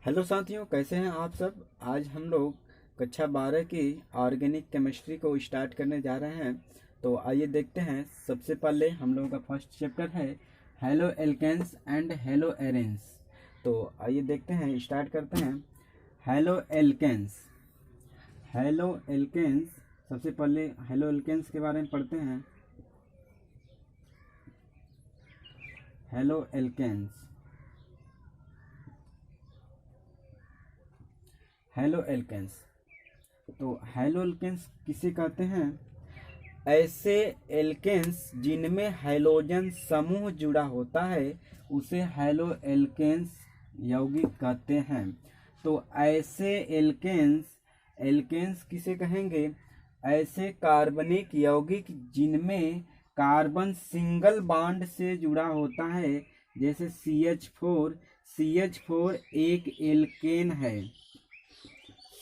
Hello साथियों, कैसे हैं आप सब। आज हम लोग कक्षा 12 की ऑर्गेनिक केमिस्ट्री को स्टार्ट करने जा रहे हैं। तो आइए देखते हैं। सबसे पहले हम लोगों का फर्स्ट चैप्टर है haloalkanes and haloarenes. तो आइए देखते हैं, स्टार्ट करते हैं। Haloalkanes. हेलो एल्केन्स, सबसे पहले हेलो एल्केन्स के बारे में पढ़ते हैं। Haloalkanes. Halo alkanes. तो हेलो एल्केन्स किसे कहते हैं? ऐसे एल्केन्स जिनमें हैलोजन समूह जुड़ा होता है उसे हेलो एल्केन्स यौगिक कहते हैं। तो ऐसे एल्केन्स एल्केन्स किसे कहेंगे? ऐसे कार्बनिक यौगिक जिनमें कार्बन सिंगल बॉन्ड से जुड़ा होता है, जैसे CH4। CH4 एक एल्केन है।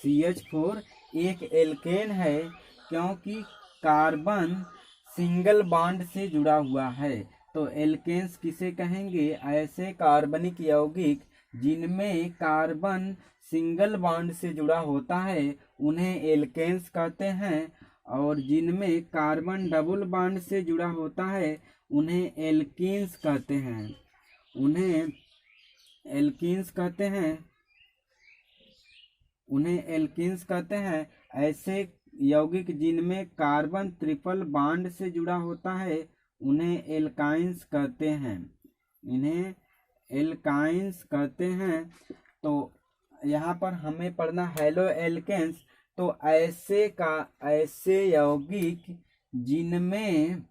CH4 एक एल्केन है क्योंकि कार्बन सिंगल बॉन्ड से जुड़ा हुआ है। तो एल्केन्स किसे कहेंगे? ऐसे कार्बनिक यौगिक जिनमें कार्बन सिंगल बॉन्ड से जुड़ा होता है उन्हें एल्केन्स कहते हैं, और जिनमें कार्बन डबल बॉन्ड से जुड़ा होता है उन्हें एल्कीन्स कहते हैं। उन्हें एल्कीन्स कहते हैं। उन्हें एल्कीन्स कहते हैं। ऐसे यौगिक जिनमें कार्बन ट्रिपल बॉन्ड से जुड़ा होता है उन्हें एल्काइंस कहते हैं। इन्हें एल्काइंस कहते हैं। तो यहाँ पर हमें पढ़ना हेलो एल्केन्स। तो ऐसे यौगिक जिनमें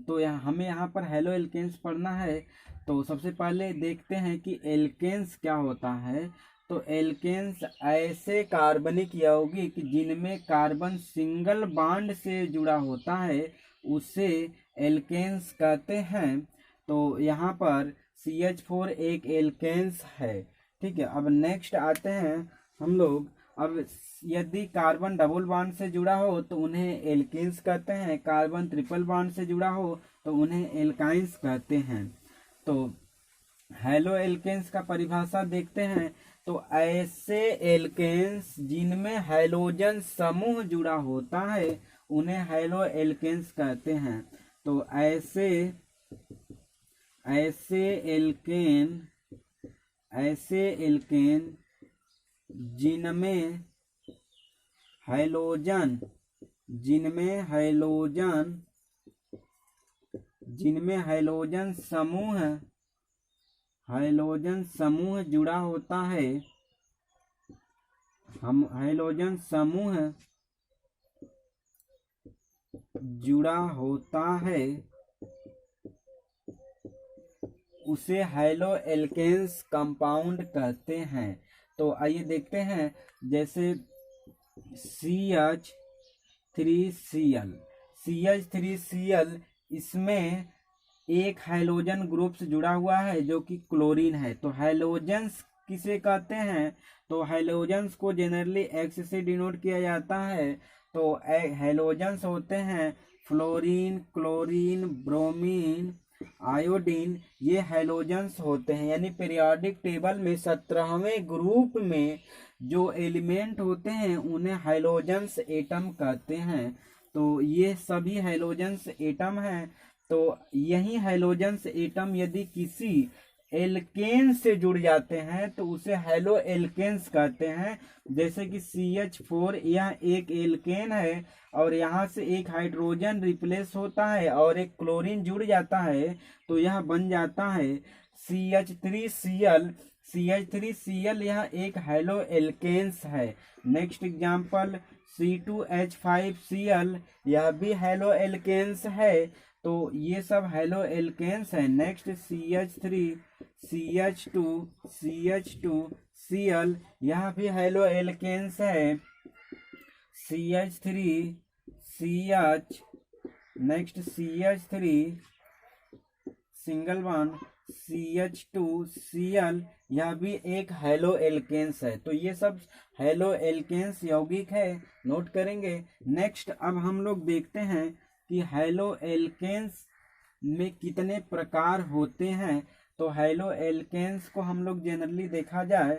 तो हमें यहाँ पर हेलो एल्केन्स पढ़ना है। तो सबसे पहले देखते हैं कि एल्केन्स क्या होता है। तो एल्केन्स ऐसे कार्बनिक यौगिक जिनमें कार्बन सिंगल बॉन्ड से जुड़ा होता है उसे एल्केन्स कहते हैं। तो यहाँ पर CH4 एक एल्केन्स है। ठीक है, अब नेक्स्ट आते हैं हम लोग। अब यदि कार्बन डबल बॉन्ड से जुड़ा हो तो उन्हें एल्कीन्स कहते हैं, कार्बन ट्रिपल बॉन्ड से जुड़ा हो तो उन्हें एल्काइंस कहते हैं। तो हेलो एल्केन्स का परिभाषा देखते हैं। तो ऐसे एल्केन्स जिनमें हैलोजन समूह जुड़ा होता है उन्हें हेलो एल्केन्स कहते हैं। तो ऐसे एल्केन जिनमें हैलोजन समूह जुड़ा होता है, उसे हेलो एल्केन्स कंपाउंड कहते हैं। तो आइए देखते हैं, जैसे CH3Cl। इसमें एक हैलोजन ग्रुप से जुड़ा हुआ है जो कि क्लोरीन है। तो हैलोजन्स किसे कहते हैं? तो हैलोजन्स को जनरली X से डिनोट किया जाता है। तो हैलोजन्स होते हैं फ्लोरीन, क्लोरीन, ब्रोमीन, आयोडीन। ये हैलोजन्स होते हैं, यानी पीरियोडिक टेबल में 17वें ग्रुप में जो एलिमेंट होते हैं उन्हें हैलोजन्स एटम कहते हैं। तो ये सभी हैलोजन्स एटम हैं। तो यही हैलोजन्स एटम यदि किसी एल्केन से जुड़ जाते हैं तो उसे हेलो एल्केन्स कहते हैं। जैसे कि CH4 यह एक एल्केन है और यहाँ से एक हाइड्रोजन रिप्लेस होता है और एक क्लोरीन जुड़ जाता है तो यह बन जाता है CH3Cl। CH3Cl यह एक हेलो एल्केन्स है। नेक्स्ट एग्जांपल C2H5Cl, यह भी हेलो एल्केन्स है। तो ये सब हेलो एल्केन्स है। नेक्स्ट CH3CH2CH2Cl, यह भी हेलो एल्केन्स है। CH3CH, next CH3 single bond, CH2Cl, यह भी एक हेलो एल्केन्स है। तो ये सब हेलो एल्केन्स यौगिक है, नोट करेंगे। नेक्स्ट अब हम लोग देखते हैं कि हेलो एल्केन्स में कितने प्रकार होते हैं। तो हैलो एल्केन्स को हम लोग जनरली देखा जाए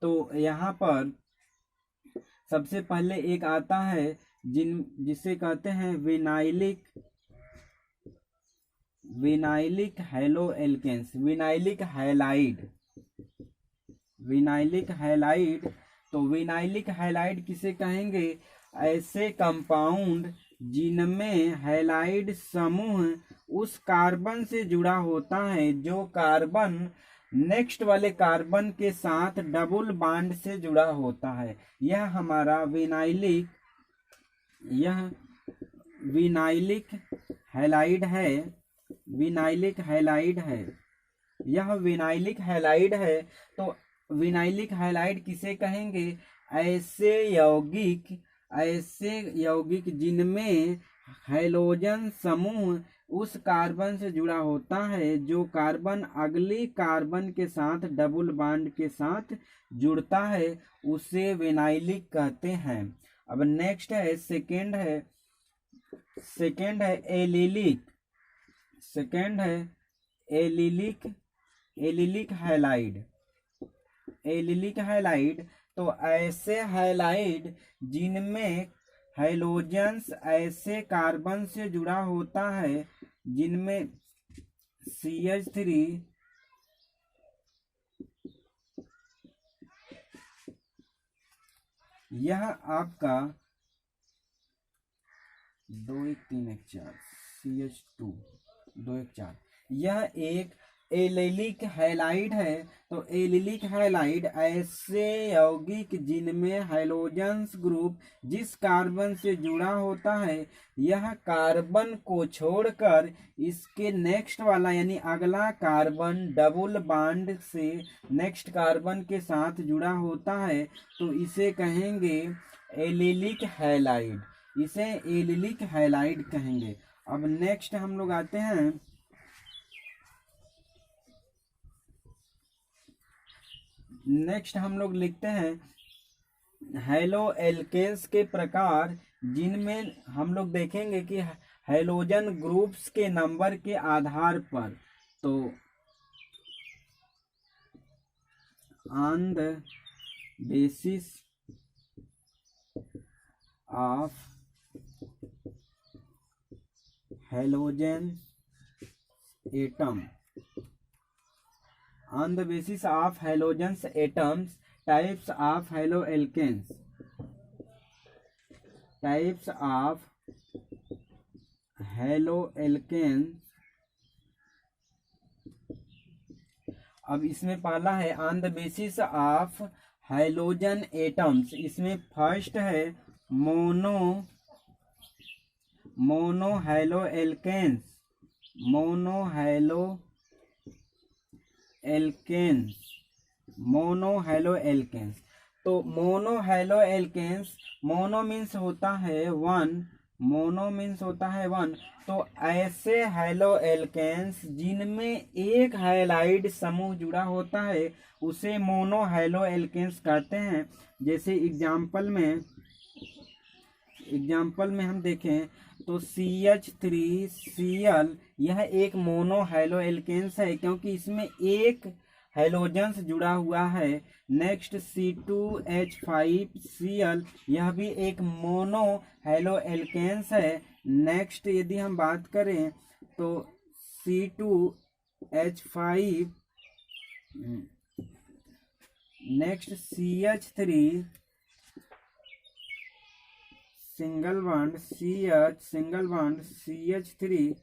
तो यहाँ पर सबसे पहले एक आता है जिसे कहते हैं vinylic haloalkanes, vinylic halide. तो विनाइलिक हैलाइड किसे कहेंगे? ऐसे कंपाउंड जिनमें हैलाइड समूह उस कार्बन से जुड़ा होता है जो कार्बन नेक्स्ट वाले कार्बन के साथ डबल बॉन्ड से जुड़ा होता है। यह हमारा विनाइलिक हैलाइड है, यह विनाइलिक हैलाइड है। तो विनाइलिक हैलाइड किसे कहेंगे? ऐसे यौगिक जिनमें हैलोजन समूह उस कार्बन से जुड़ा होता है जो कार्बन अगले कार्बन के साथ डबल बॉन्ड के साथ जुड़ता है, उसे विनाइलिक कहते हैं। अब नेक्स्ट है सेकेंड है एलिलिक हैलाइड। तो ऐसे हैलाइड जिनमें हैलोजेंस ऐसे कार्बन से जुड़ा होता है जिनमें CH3 यह आपका 2 1 3 1 4 CH2 2 1 4 यह एक एलिलिक हैलाइड है। तो एलिलिक हैलाइड ऐसे यौगिक जिनमें हैलोजेंस ग्रुप जिस कार्बन से जुड़ा होता है यह कार्बन को छोड़कर इसके नेक्स्ट वाला यानी अगला कार्बन डबल बॉन्ड से नेक्स्ट कार्बन के साथ जुड़ा होता है, तो इसे कहेंगे एलिलिक हैलाइड, इसे एलिलिक हैलाइड कहेंगे। अब नेक्स्ट हम लोग आते हैं हम लोग लिखते हैं हैलो एल्केन्स के प्रकार, जिनमें हम लोग देखेंगे कि हैलोजन ग्रुप्स के नंबर के आधार पर, तो on the basis of halogen atom, on the basis of halogens atoms, types of haloalkanes, अब इसमें पहला है on the basis of halogen atoms. इसमें फर्स्ट है मोनो हैलो एल्केन्स। तो mono hello alkanes, mono means होता है वन, तो ऐसे हैलो एल्केन्स जिनमें एक हैलाइड समूह जुड़ा होता है उसे मोनो हैलो एल्केन्स कहते हैं। जैसे एग्जाम्पल में हम देखें तो CH3Cl यह एक मोनो हैलो एल्केन्स है क्योंकि इसमें एक हैलोजेंस जुड़ा हुआ है। नेक्स्ट C2H5Cl यह भी एक मोनो हैलो एल्केन्स है। नेक्स्ट यदि हम बात करें तो C2H5, next CH3 single bond CH3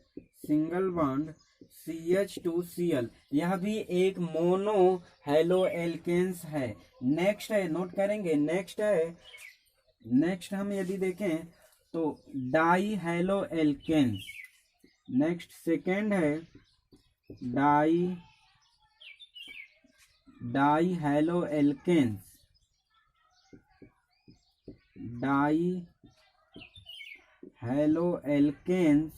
single bond CH2Cl यह भी एक मोनो हैलो एल्केन्स है। नेक्स्ट है, नोट करेंगे, नेक्स्ट हम यदि देखें तो di halo alkanes. Next second है di halo alkanes, di halo alkanes.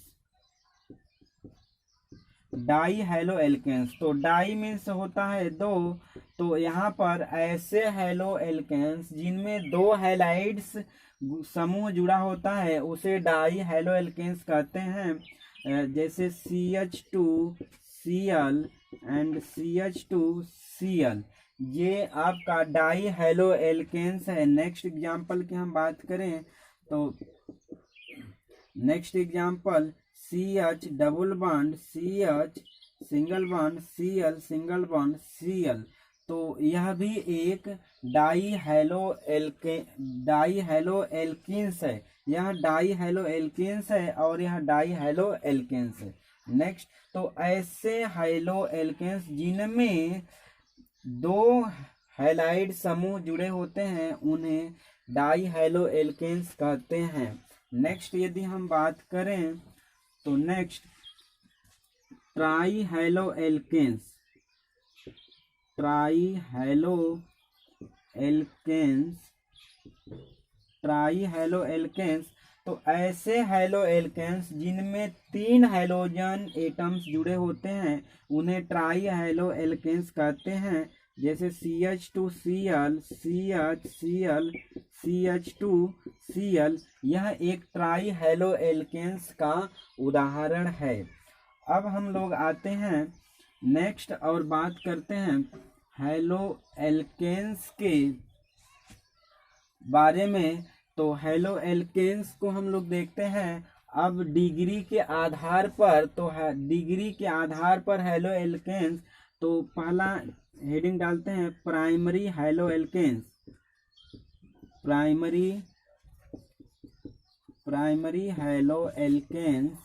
तो डाई मीन्स होता है दो, तो यहाँ पर ऐसे हैलो एल्केन्स जिनमें दो हैलाइड्स समूह जुड़ा होता है उसे डाई हैलो एल्केन्स कहते हैं। जैसे CH2Cl एंड CH2Cl, ये आपका डाई हेलो एल्केन्स है। नेक्स्ट एग्जाम्पल की हम बात करें तो next example CH double bond CH single bond Cl single bond Cl, तो यह भी एक डाई हेलो एल्कीन्स है। यह डाई हेलो एल्कीन्स है और यह डाई हेलो एल्केन्स है। नेक्स्ट, तो ऐसे हेलो एल्केन्स जिनमें दो हैलाइड समूह जुड़े होते हैं उन्हें डाई हेलो एल्केन्स कहते हैं। नेक्स्ट यदि हम बात करें तो next trihaloalkanes, try halo alkanes, तो ऐसे हेलो एल्केन्स जिनमें 3 हैलोजन एटम्स जुड़े होते हैं उन्हें ट्राई हेलो एल्केन्स कहते हैं। जैसे CH2Cl, CHCl, CH2Cl, यह एक ट्राई हेलो एल्केन्स का उदाहरण है। अब हम लोग आते हैं नेक्स्ट और बात करते हैं हेलो एल्केन्स के बारे में। तो हेलो एल्केन्स को हम लोग देखते हैं अब डिग्री के आधार पर। तो डिग्री के आधार पर हेलो एल्केन्स, तो पहला हेडिंग डालते हैं primary halo alkanes, primary halo alkanes,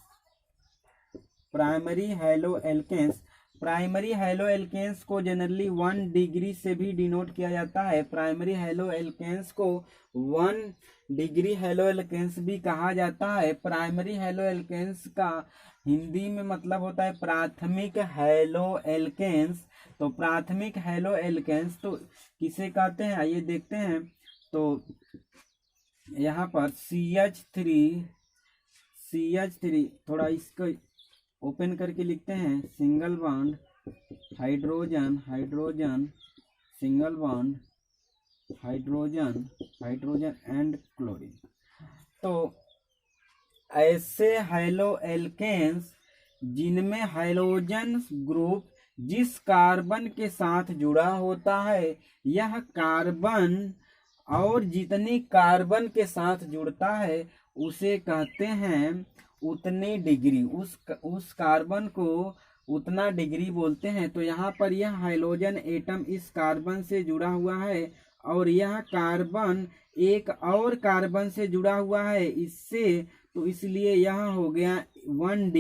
primary halo alkanes. Primary halo alkanes को जनरली 1 डिग्री से भी डिनोट किया जाता है। प्राइमरी हेलो एल्केन्स को 1 डिग्री हेलो एल्केन्स भी कहा जाता है। प्राइमरी हेलो एल्केन्स का हिंदी में मतलब होता है प्राथमिक हेलो एल्केन्स। तो प्राथमिक हेलो एल्केन्स तो किसे कहते हैं आइए देखते हैं। तो यहाँ पर CH3 थोड़ा इसको ओपन करके लिखते हैं, single bond hydrogen single bond hydrogen and chlorine. तो ऐसे हेलो एल्केन्स जिनमें हाइड्रोजन ग्रुप जिस कार्बन के साथ जुड़ा होता है, यह कार्बन और जितनी कार्बन के साथ जुड़ता है उसे कहते हैं उतनी डिग्री, उस कार्बन को उतना डिग्री बोलते हैं। तो यहाँ पर यह हाइड्रोजन एटम इस कार्बन से जुड़ा हुआ है और यह कार्बन एक और कार्बन से जुड़ा हुआ है इससे, तो इसलिए यह हो गया 1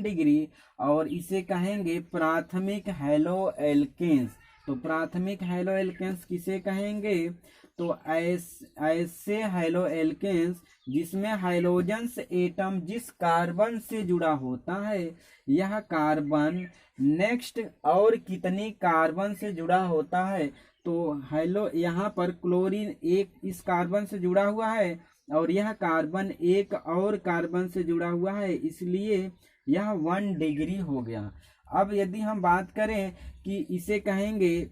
डिग्री, और इसे कहेंगे प्राथमिक हेलो एल्केन्स। तो प्राथमिक हेलो एल्केन्स किसे कहेंगे? तो ऐसे हेलो एल्केन्स जिसमें हाइड्रोजन एटम जिस कार्बन से जुड़ा होता है, यह कार्बन नेक्स्ट और कितनी कार्बन से जुड़ा होता है। तो हेलो यहाँ पर क्लोरीन एक इस कार्बन से जुड़ा हुआ है और यह कार्बन एक और कार्बन से जुड़ा हुआ है, इसलिए यह 1 डिग्री हो गया। अब यदि हम बात करें कि इसे कहेंगे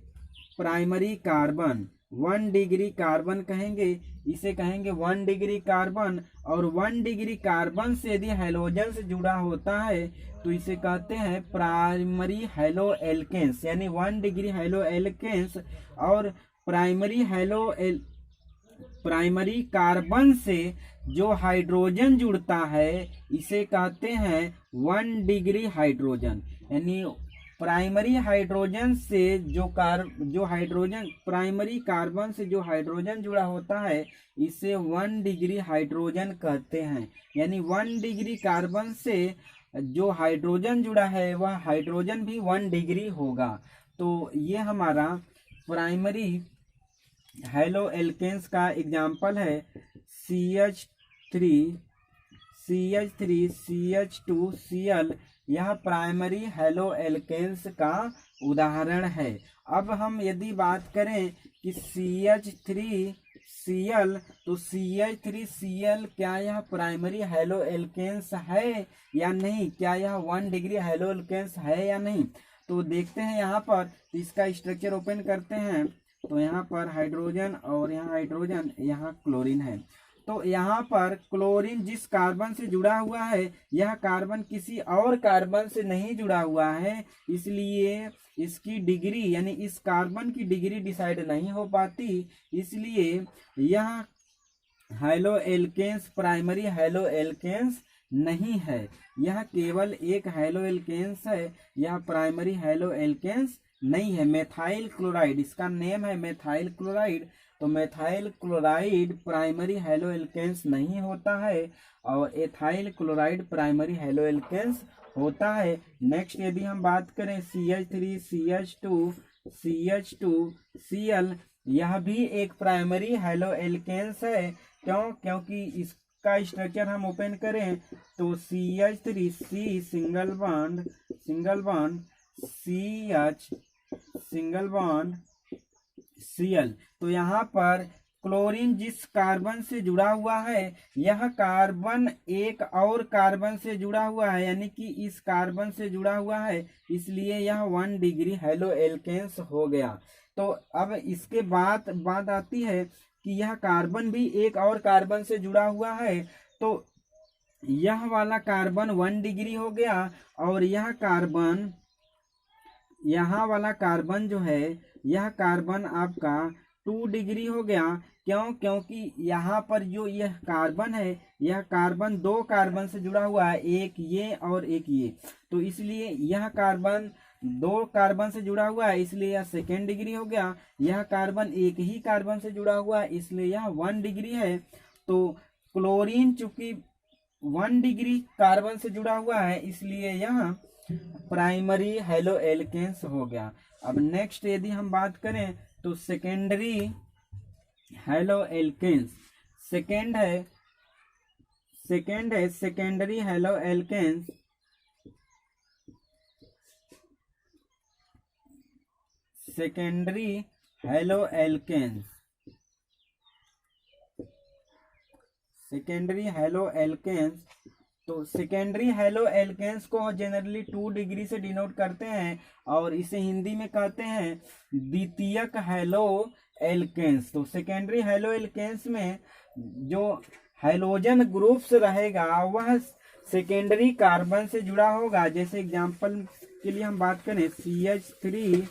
प्राइमरी कार्बन, 1 डिग्री कार्बन कहेंगे, इसे कहेंगे 1 डिग्री कार्बन, और 1 डिग्री कार्बन से यदि हाइड्रोजन से जुड़ा होता है तो इसे कहते हैं प्राइमरी हेलो एल्केन्स, यानी 1 डिग्री हेलो एल्केन्स। और प्राइमरी कार्बन से जो हाइड्रोजन जुड़ता है इसे कहते हैं 1 डिग्री हाइड्रोजन, यानी प्राइमरी हाइड्रोजन से जो हाइड्रोजन प्राइमरी कार्बन से जो हाइड्रोजन जुड़ा होता है इसे 1 डिग्री हाइड्रोजन कहते हैं। यानी 1 डिग्री कार्बन से जो हाइड्रोजन जुड़ा है वह हाइड्रोजन भी 1 डिग्री होगा। तो ये हमारा प्राइमरी हेलो एल्केन्स का एग्जाम्पल है CH3 CH2Cl, यह प्राइमरी हेलो एल्केन्स का उदाहरण है। अब हम यदि बात करें कि CH3Cl, तो CH3Cl क्या यह प्राइमरी हेलो एल्केन्स है या नहीं, क्या यह 1 डिग्री हेलो एल्केन्स है या नहीं, तो देखते हैं। यहाँ पर इसका स्ट्रक्चर ओपन करते हैं तो यहाँ पर हाइड्रोजन और यहाँ हाइड्रोजन, यहाँ क्लोरीन है। तो यहाँ पर क्लोरीन जिस कार्बन से जुड़ा हुआ है यह कार्बन किसी और कार्बन से नहीं जुड़ा हुआ है, इसलिए इसकी डिग्री यानी इस कार्बन की डिग्री डिसाइड नहीं हो पाती। इसलिए यह halo alkanes primary hello alkanes नहीं है, यह केवल एक हैलो एल्केन्स है, यह प्राइमरी हैलो एल्केन्स नहीं है। मेथाइल क्लोराइड, इसका नेम है मेथाइल क्लोराइड। तो methyl chloride primary hello alkanes नहीं होता है और ethyl chloride primary hello alkanes होता है। नेक्स्ट यदि हम बात करें CH3 CH2 CH2Cl, यह भी एक प्राइमरी हैलो एल्केन्स है। क्यों? क्योंकि इसका स्ट्रक्चर हम ओपन करें तो CH3 C single bond CH single bond Cl। तो यहाँ पर क्लोरीन जिस कार्बन से जुड़ा हुआ है यह कार्बन एक और कार्बन से जुड़ा हुआ है, यानी कि इस कार्बन से जुड़ा हुआ है, इसलिए यह 1 डिग्री हैलो एल्केन्स हो गया। तो अब इसके बाद बात आती है कि यह कार्बन भी एक और कार्बन से जुड़ा हुआ है, तो यह वाला कार्बन 1 डिग्री हो गया और यहाँ वाला कार्बन जो है यह कार्बन आपका 2 डिग्री हो गया। क्यों? क्योंकि यहाँ पर जो यह कार्बन है यह कार्बन 2 कार्बन से जुड़ा हुआ है, एक ये और एक ये, तो इसलिए यह कार्बन 2 कार्बन से जुड़ा हुआ है, इसलिए यह 2nd डिग्री हो गया। यह कार्बन एक ही कार्बन से जुड़ा हुआ है, इसलिए यह 1 डिग्री है। तो क्लोरीन चूंकि 1 डिग्री कार्बन से जुड़ा हुआ है, इसलिए यह प्राइमरी हैलो एल्केन्स हो गया। अब नेक्स्ट यदि हम बात करें तो सेकेंडरी हैलो एल्केन्स, सेकेंड है secondary halo alkanes. Secondary halo alkanes, secondary halo alkanes. तो सेकेंडरी हैलो एल्केन्स को जनरली 2 डिग्री से डिनोट करते हैं और इसे हिंदी में कहते हैं द्वितीयक हैलो एल्केन्स। तो सेकेंडरी हैलो एल्केन्स में जो हाइड्रोजन ग्रुप्स रहेगा वह सेकेंडरी कार्बन से जुड़ा होगा। जैसे एग्जांपल के लिए हम बात करें CH3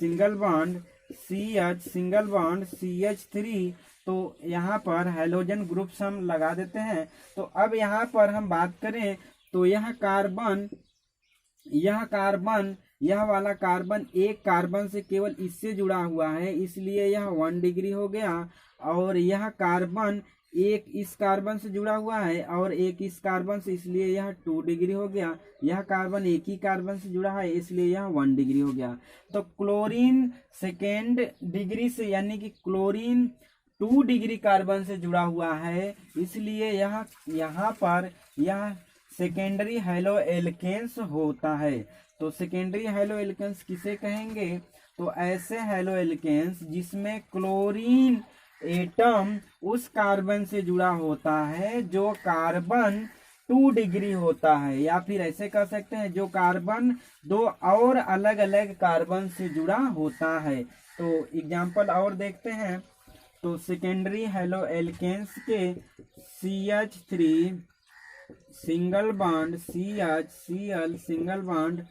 single bond CH single bond CH3, तो यहाँ पर हाइड्रोजन ग्रुप्स हम लगा देते हैं। तो अब यहाँ पर हम बात करें तो यह वाला कार्बन एक कार्बन से केवल इससे जुड़ा हुआ है, इसलिए यह 1 डिग्री हो गया। और यह कार्बन एक इस कार्बन से जुड़ा हुआ है और एक इस कार्बन से, इसलिए यह 2 डिग्री हो गया। यह कार्बन एक ही कार्बन से जुड़ा है, इसलिए यह 1 डिग्री हो गया। तो क्लोरीन 2nd डिग्री से यानी कि क्लोरीन 2 डिग्री कार्बन से जुड़ा हुआ है, इसलिए यहाँ पर यह सेकेंडरी हैलो एल्केन्स होता है। तो सेकेंडरी हैलो एल्केन्स किसे कहेंगे? तो ऐसे हैलो एल्केन्स जिसमें क्लोरीन एटम उस कार्बन से जुड़ा होता है जो कार्बन 2 डिग्री होता है, या फिर ऐसे कह सकते हैं जो कार्बन 2 और अलग अलग कार्बन से जुड़ा होता है। तो एग्जाम्पल और देखते हैं। तो सेकेंडरी हैलो एल्केन्स के CH3 single bond CH Cl single bond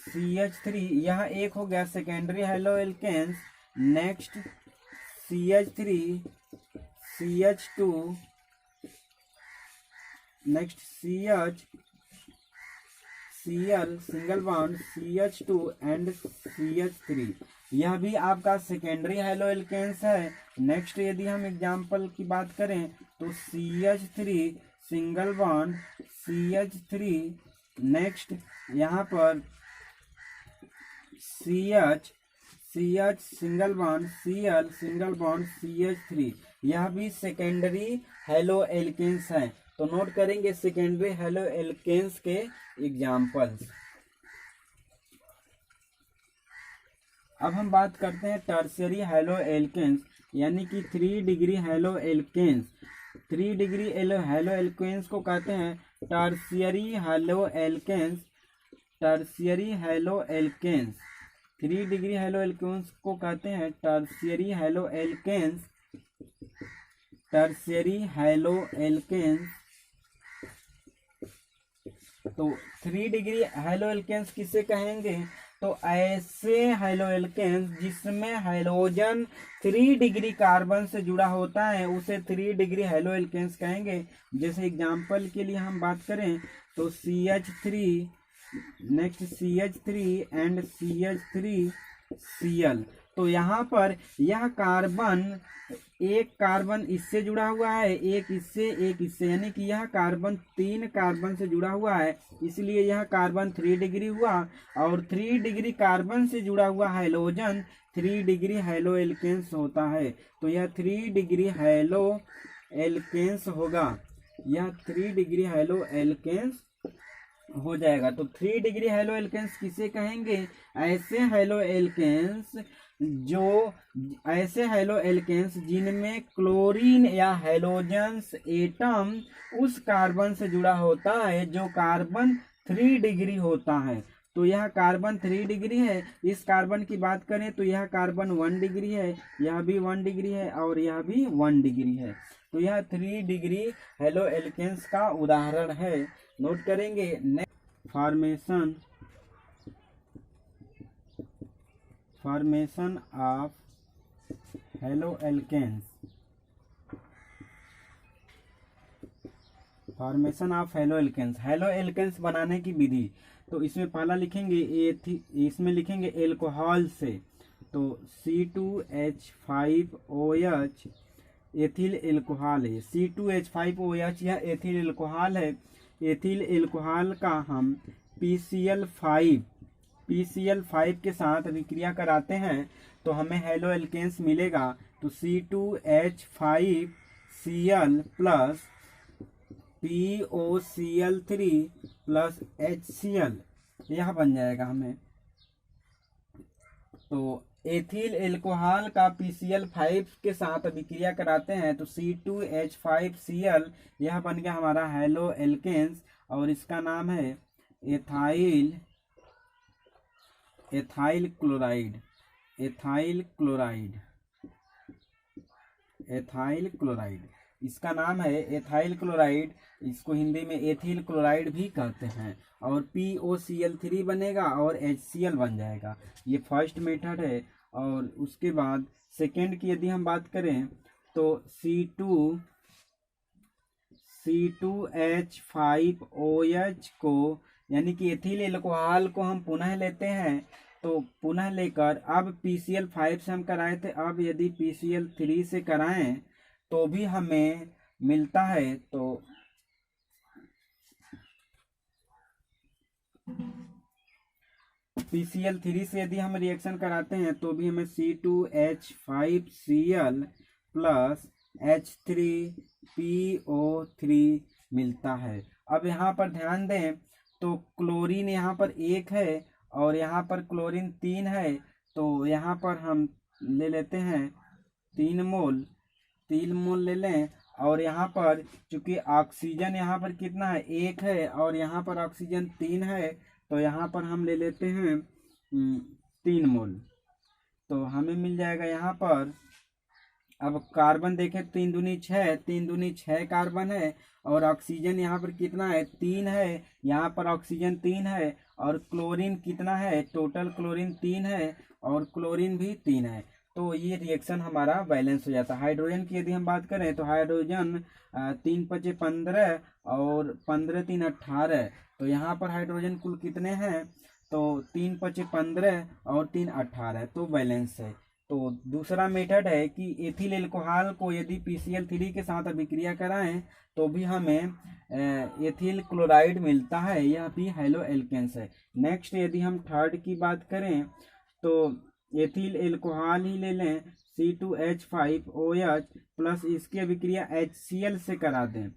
CH3, यह एक हो गया secondary halo alkanes. Next CH3 CH2, next CH Cl single bond CH2 and CH3, यह भी आपका सेकेंडरी हैलो एल्केन्स है। नेक्स्ट यदि हम एग्जांपल की बात करें तो CH3 single bond CH3, next यहाँ पर CH single bond Cl single bond CH3, यह भी सेकेंडरी हैलो एल्केन्स है। तो नोट करेंगे सेकेंडरी हैलो एल्केन्स के एग्जाम्पल्स। अब हम बात करते हैं टर्शियरी हैलो एल्केन्स, यानी कि 3 degree halo alkanes. 3 degree halo alkanes को कहते हैं tertiary halo alkanes. Tertiary halo alkanes, 3 degree halo alkanes को कहते हैं tertiary halo alkanes. Tertiary halo alkanes. तो 3 डिग्री हैलो एल्केन्स किसे कहेंगे? तो ऐसे हैलो एल्केन्स जिसमें हाइड्रोजन 3 डिग्री कार्बन से जुड़ा होता है उसे 3 डिग्री हैलो एल्केन्स कहेंगे। जैसे एग्जांपल के लिए हम बात करें तो CH3, next CH3 and CH3Cl। तो यहाँ पर यह कार्बन, एक कार्बन इससे जुड़ा हुआ है, एक इससे, यानी कि यह कार्बन 3 कार्बन से जुड़ा हुआ है, इसलिए यह कार्बन 3 डिग्री हुआ। और 3 डिग्री कार्बन से जुड़ा हुआ हाइड्रोजन 3 डिग्री हैलो एल्केन्स होता है। तो यह 3 डिग्री हैलो एल्केन्स होगा, यह 3 डिग्री हैलो एल्केन्स हो जाएगा। तो 3 डिग्री हैलो एल्केन्स किसे कहेंगे? ऐसे हैलो एल्केन्स जिनमें क्लोरीन या हैलोजन्स एटम उस कार्बन से जुड़ा होता है जो कार्बन 3 डिग्री होता है। तो यह कार्बन 3 डिग्री है। इस कार्बन की बात करें तो यह कार्बन 1 डिग्री है, यह भी 1 डिग्री है और यह भी 1 डिग्री है। तो यह 3 डिग्री हैलो एल्केन्स का उदाहरण है। नोट करेंगे। Formation of halo alkanes. Formation of halo alkanes, halo alkanes बनाने की विधि। तो इसमें पहला लिखेंगे इसमें लिखेंगे एल्कोहल से। तो C2H5OH एथिल एल्कोहल है। C2H5OH यह एथिल एल्कोहल है। एथिल एल्कोहल का हम PCl5 के साथ विक्रिया कराते हैं तो हमें हैलो एल्केन्स मिलेगा। तो C2H5Cl plus POCl3 plus HCl, यह बन जाएगा हमें। तो एथिल एल्कोहल का PCl5 के साथ विक्रिया कराते हैं तो C2H5Cl, यह बन गया हमारा हैलो एल्केन्स और इसका नाम है एथाइल क्लोराइड। इसका नाम है एथाइल क्लोराइड। इसको हिंदी में एथिल क्लोराइड भी कहते हैं। और POCl3 बनेगा और HCl बन जाएगा। ये फर्स्ट मेथड है। और उसके बाद सेकेंड की यदि हम बात करें तो C2H5OH को, यानी कि एथिल एल्कोहल को हम पुनः लेते हैं। तो पुनः लेकर अब PCl5 से हम कराए थे, अब यदि PCl3 से कराएं तो भी हमें मिलता है। तो PCl3 से यदि हम रिएक्शन कराते हैं तो भी हमें C2H5Cl प्लस H3PO3 मिलता है। अब यहाँ पर ध्यान दें तो क्लोरीन यहाँ पर 1 है और यहाँ पर क्लोरीन 3 है। तो यहाँ पर हम ले लेते हैं 3 मोल ले लें। और यहाँ पर चूंकि ऑक्सीजन यहाँ पर कितना है? 1 है और यहाँ पर ऑक्सीजन 3 है। तो यहाँ पर हम ले लेते हैं 3 मोल। तो हमें मिल जाएगा यहाँ पर, अब कार्बन देखें 3 दूनी 6 कार्बन है और ऑक्सीजन यहाँ पर कितना है? 3 है। यहाँ पर ऑक्सीजन 3 है और क्लोरीन कितना है? टोटल क्लोरीन 3 है और क्लोरीन भी 3 है। तो ये रिएक्शन हमारा बैलेंस हो जाता है। हाइड्रोजन की यदि हम बात करें तो हाइड्रोजन 3 × 5 = 15 और 15 × 3 = 18। तो यहाँ पर हाइड्रोजन कुल कितने हैं? तो 3 × 5 = 15 और 3 = 18, तो बैलेंस है। तो दूसरा मेथड है कि एथिल एल्कोहल को यदि PCl3 के साथ अभिक्रिया कराएं तो भी हमें एथिल क्लोराइड मिलता है, यह भी हैलो एल्केन्स है। नेक्स्ट यदि हम थर्ड की बात करें तो एथिल एल्कोहल ही ले लें, C2H5OH प्लस इसकी अभिक्रिया HCl से करा दें।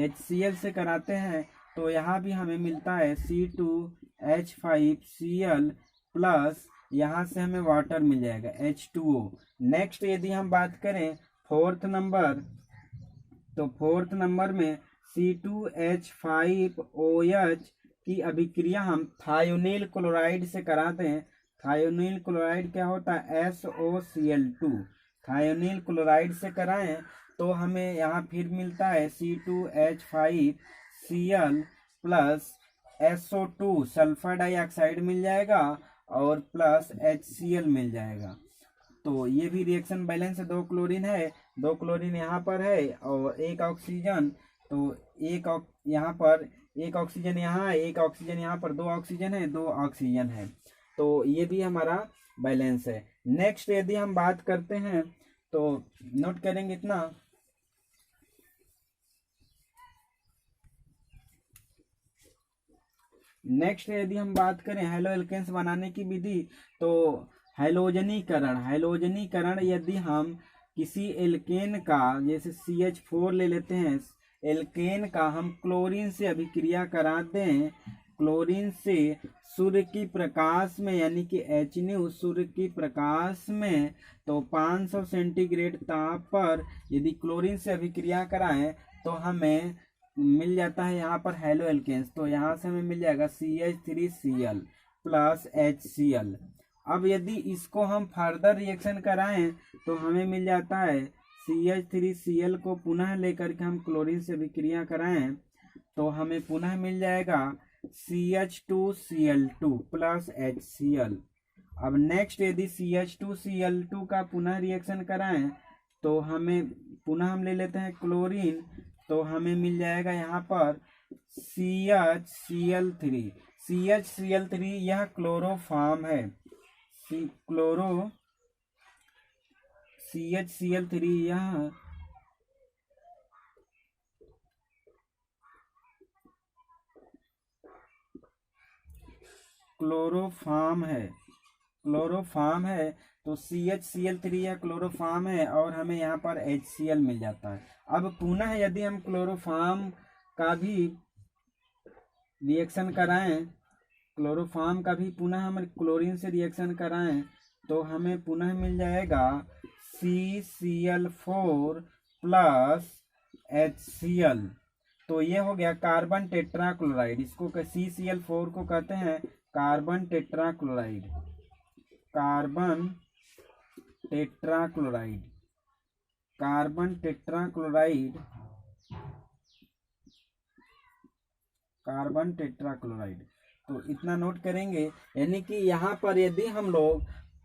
HCl से कराते हैं तो यहाँ भी हमें मिलता है C2H5Cl प्लस यहाँ से हमें वाटर मिल जाएगा H2O। नेक्स्ट यदि हम बात करें फोर्थ नंबर, तो फोर्थ नंबर में C2H5OH की अभिक्रिया हम थायोनील क्लोराइड से कराते हैं। थायोनील क्लोराइड क्या होता है? SOCl2। थायोनील क्लोराइड से कराएं तो हमें यहाँ फिर मिलता है C2H5Cl plus SO2 sulphur dioxide मिल जाएगा और प्लस HCl मिल जाएगा। तो ये भी रिएक्शन बैलेंस है, 2 क्लोरीन है, 2 क्लोरीन यहाँ पर है और 1 ऑक्सीजन। तो यहाँ पर 1 ऑक्सीजन यहाँ है, 1 ऑक्सीजन यहाँ पर, 2 ऑक्सीजन है, 2 ऑक्सीजन है। तो ये भी हमारा बैलेंस है। नेक्स्ट यदि हम बात करते हैं तो नोट करेंगे इतना, नेक्स्ट यदि हम बात करें हेलो एल्केन्स बनाने की विधि, तो हैलोजनीकरण यदि हम किसी एल्केन का, जैसे CH4 ले लेते हैं, एल्केन का हम क्लोरीन से अभिक्रिया करा दें, क्लोरीन से सूर्य की प्रकाश में, यानी कि HNO सूर्य की प्रकाश में, तो 500 सेंटीग्रेड ताप पर यदि क्लोरीन से अभिक्रिया कराएं तो हमें मिल जाता है यहाँ पर हेलो एल्केन्स। तो यहाँ से हमें मिल जाएगा CH3Cl प्लस HCl। अब यदि इसको हम फर्दर रिएक्शन कराएं तो हमें मिल जाता है CH3Cl को पुनः लेकर के हम क्लोरीन से अभिक्रिया कराएं तो हमें पुनः मिल जाएगा CH2Cl2 प्लस HCl। अब नेक्स्ट यदि CH2Cl2 का पुनः रिएक्शन कराएं तो हमें पुनः हम ले लेते हैं क्लोरीन, तो हमें मिल जाएगा यहाँ पर CHCl3। यह क्लोरोफॉर्म है, CHCl3 यह क्लोरोफॉर्म है। तो CHCl3 यह क्लोरोफॉर्म है और हमें यहाँ पर HCl मिल जाता है। अब पुनः यदि हम क्लोरोफॉर्म का भी रिएक्शन कराएं, क्लोरोफॉर्म का भी पुनः हम क्लोरीन से रिएक्शन कराएं तो हमें पुनः मिल जाएगा CCl4 प्लस HCl। तो ये हो गया कार्बन टेट्राक्लोराइड। इसको CCl4 को कहते हैं कार्बन टेट्राक्लोराइड, कार्बन टेट्राक्लोराइड। तो इतना नोट करेंगे, यानी कि यहाँ पर यदि हम लोग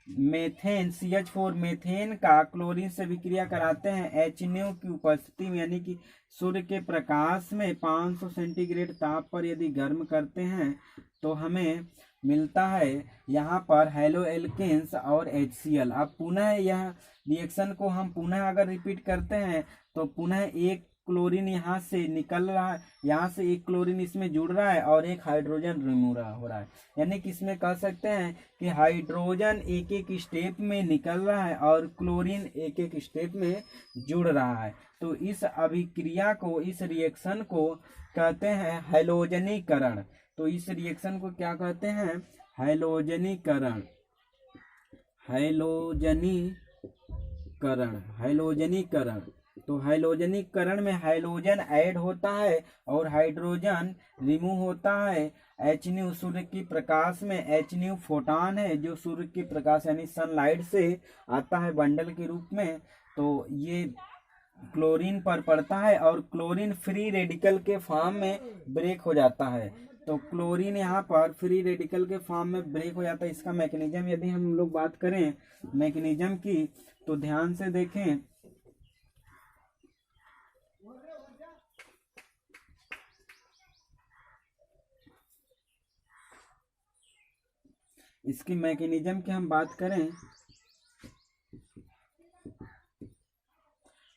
मेथेन CH4 मेथेन का क्लोरीन से विक्रिया कराते हैं HNO की उपस्थिति में, यानी कि सूर्य के प्रकाश में 500 सेंटीग्रेड ताप पर यदि गर्म करते हैं तो हमें मिलता है यहाँ पर हेलो एल्केन्स और HCl। अब पुनः यह रिएक्शन को हम पुनः अगर रिपीट करते हैं तो पुनः एक क्लोरीन यहाँ से निकल रहा है, यहाँ से एक क्लोरीन इसमें जुड़ रहा है और एक हाइड्रोजन रिमूव हो रहा है, यानी कि इसमें कह सकते हैं कि हाइड्रोजन एक एक स्टेप में निकल रहा है और क्लोरीन एक एक स्टेप में जुड़ रहा है। तो इस अभिक्रिया को, इस रिएक्शन को कहते हैं हैलोजनीकरण। तो इस रिएक्शन को क्या कहते हैं? हैलोजनीकरण। तो हैलोजनीकरण में हाइड्रोजन ऐड होता है और हाइड्रोजन रिमूव होता है। HNO सूर्य की प्रकाश में HNO फोटॉन है जो सूर्य की प्रकाश यानी सनलाइट से आता है बंडल के रूप में, तो ये क्लोरीन पर पड़ता है और क्लोरीन फ्री रेडिकल के फॉर्म में ब्रेक हो जाता है। तो क्लोरीन यहाँ पर फ्री रेडिकल के फॉर्म में ब्रेक हो जाता है। इसका मैकेनिज्म यदि हम लोग बात करें मैकेनिज्म की तो ध्यान से देखें। इसकी मैकेनिज्म की हम बात करें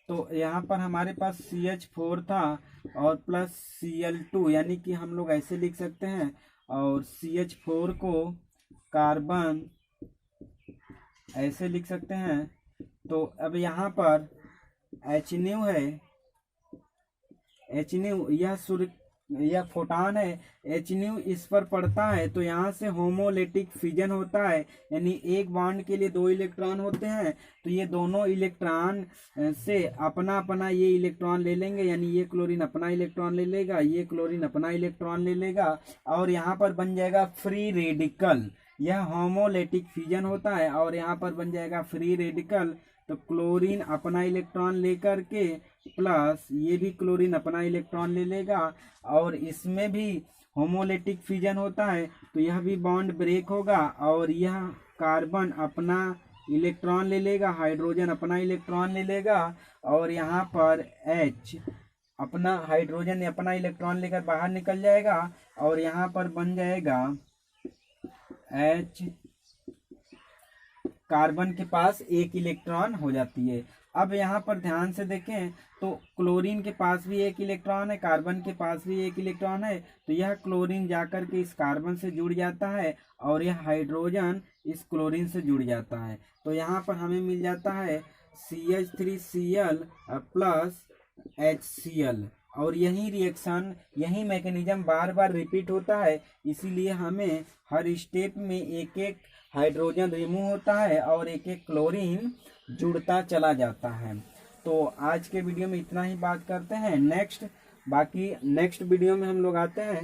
तो यहाँ पर हमारे पास CH4 था और प्लस Cl2, यानी कि हम लोग ऐसे लिख सकते हैं, और CH4 को कार्बन ऐसे लिख सकते हैं। तो अब यहाँ पर HNO है, HNO यह फोटॉन है, HNO इस पर पड़ता है तो यहाँ से होमोलेटिक फिजन होता है, यानी एक बॉन्ड के लिए 2 इलेक्ट्रॉन होते हैं। तो ये दोनों इलेक्ट्रॉन से अपना अपना ये इलेक्ट्रॉन ले लेंगे, यानी ये क्लोरीन अपना इलेक्ट्रॉन ले लेगा, ये क्लोरीन अपना इलेक्ट्रॉन ले लेगा और यहाँ पर बन जाएगा फ्री रेडिकल। यह होमोलेटिक फ्यूजन होता है और यहाँ पर बन जाएगा फ्री रेडिकल। तो क्लोरीन अपना इलेक्ट्रॉन लेकर के प्लस ये भी क्लोरीन अपना इलेक्ट्रॉन ले लेगा और इसमें भी होमोलेटिक फ्यूजन होता है, तो यह भी बॉन्ड ब्रेक होगा और यह कार्बन अपना इलेक्ट्रॉन ले लेगा, हाइड्रोजन अपना इलेक्ट्रॉन ले लेगा और यहाँ पर H अपना हाइड्रोजन अपना इलेक्ट्रॉन लेकर बाहर निकल जाएगा और यहाँ पर बन जाएगा H, कार्बन के पास एक इलेक्ट्रॉन हो जाती है। अब यहाँ पर ध्यान से देखें तो क्लोरीन के पास भी एक इलेक्ट्रॉन है, कार्बन के पास भी एक इलेक्ट्रॉन है, तो यह क्लोरीन जाकर के इस कार्बन से जुड़ जाता है और यह हाइड्रोजन इस क्लोरीन से जुड़ जाता है। तो यहाँ पर हमें मिल जाता है CH3Cl प्लस HCl और यही रिएक्शन, यही मैकेनिज्म बार बार रिपीट होता है, इसीलिए हमें हर स्टेप में एक एक हाइड्रोजन रिमूव होता है और एक एक क्लोरीन जुड़ता चला जाता है। तो आज के वीडियो में इतना ही बात करते हैं। बाकी नेक्स्ट वीडियो में हम लोग आते हैं